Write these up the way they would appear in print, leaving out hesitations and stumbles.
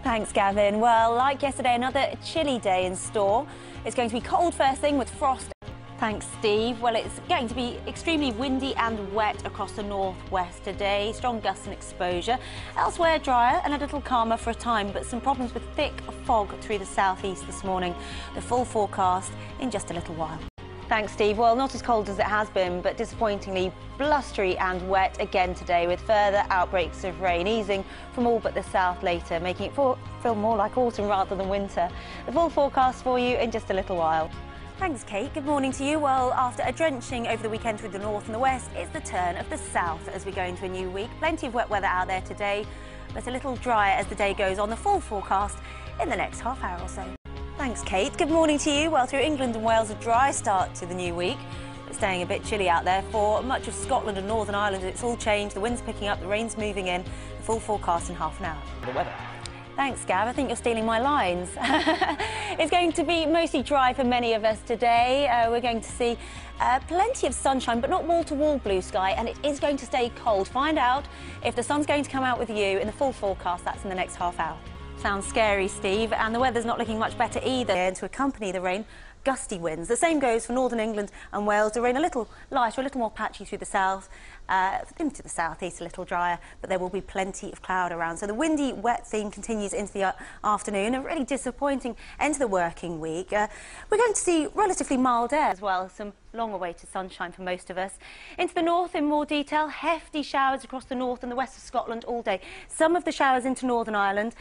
Thanks, Gavin. Well, like yesterday, another chilly day in store. It's going to be cold first thing with frost. Thanks, Steve. Well, it's going to be extremely windy and wet across the northwest today. Strong gusts and exposure. Elsewhere, drier and a little calmer for a time, but some problems with thick fog through the southeast this morning. The full forecast in just a little while. Thanks, Steve. Well, not as cold as it has been, but disappointingly blustery and wet again today, with further outbreaks of rain easing from all but the south later, making it feel more like autumn rather than winter. The full forecast for you in just a little while. Thanks, Kate. Good morning to you. Well, after a drenching over the weekend through the north and the west, it's the turn of the south as we go into a new week. Plenty of wet weather out there today, but a little drier as the day goes on. The full forecast in the next half hour or so. Thanks, Kate. Good morning to you. Well, through England and Wales, a dry start to the new week. It's staying a bit chilly out there for much of Scotland and Northern Ireland. It's all changed. The wind's picking up, the rain's moving in. The full forecast in half an hour. The weather. Thanks, Gav. I think you're stealing my lines. It's going to be mostly dry for many of us today. We're going to see plenty of sunshine, but not wall-to-wall blue sky, and it is going to stay cold. Find out if the sun's going to come out with you in the full forecast. That's in the next half hour. Sounds scary, Steve, and the weather's not looking much better either. And to accompany the rain, gusty winds. The same goes for northern England and Wales. The rain a little lighter, a little more patchy through the south, into the southeast, a little drier, but there will be plenty of cloud around. So the windy, wet theme continues into the afternoon. A really disappointing end to the working week. We're going to see relatively mild air as well, some long-awaited sunshine for most of us. Into the north in more detail, hefty showers across the north and the west of Scotland all day. Some of the showers into Northern Ireland,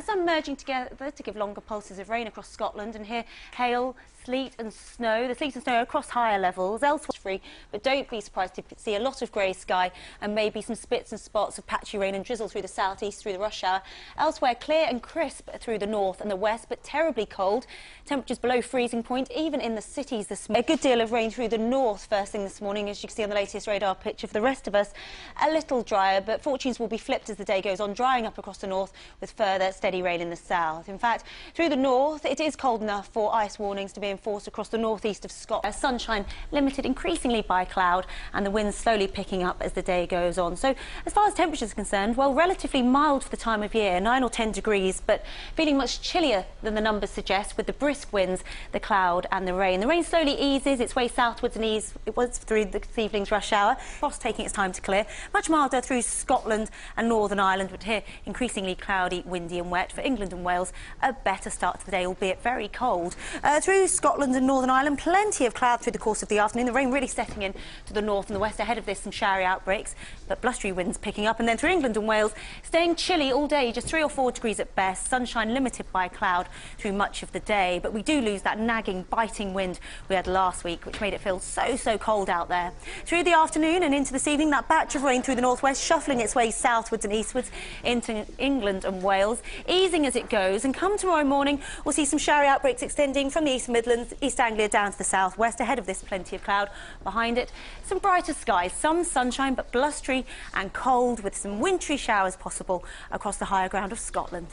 some merging together to give longer pulses of rain across Scotland, and here hail, sleet and snow. The sleet and snow across higher levels, elsewhere free, but don't be surprised to see a lot of grey sky and maybe some spits and spots of patchy rain and drizzle through the southeast through the rush hour. Elsewhere, clear and crisp through the north and the west, but terribly cold. Temperatures below freezing point, even in the cities this morning. A good deal of rain through the north first thing this morning, as you can see on the latest radar picture. For the rest of us, a little drier, but fortunes will be flipped as the day goes on, drying up across the north with further steady rain in the south. In fact, through the north, it is cold enough for ice warnings to be enforced across the northeast of Scotland. Sunshine limited increasingly by cloud, and the winds slowly picking up as the day goes on. So as far as temperatures are concerned, well, relatively mild for the time of year, 9 or 10 degrees, but feeling much chillier than the numbers suggest, with the brisk winds, the cloud and the rain. The rain slowly eases its way southwards and it was through this evening's rush hour. Frost taking its time to clear. Much milder through Scotland and Northern Ireland, but here increasingly cloudy, windy and wet. For England and Wales, a better start to the day, albeit very cold. Through Scotland and Northern Ireland, plenty of cloud through the course of the afternoon. The rain really setting in to the north and the west. Ahead of this, some showery outbreaks, but blustery winds picking up. And then through England and Wales, staying chilly all day, just 3 or 4 degrees at best. Sunshine limited by cloud through much of the day, but we do lose that nagging, biting wind we had last week, which made it feel so cold out there. Through the afternoon and into this evening, that batch of rain through the northwest, shuffling its way southwards and eastwards into England and Wales, easing as it goes. And come tomorrow morning, we'll see some showery outbreaks extending from the East Midlands, East Anglia down to the southwest. Ahead of this, plenty of cloud. Behind it, some brighter skies, some sunshine, but blustery and cold, with some wintry showers possible across the higher ground of Scotland.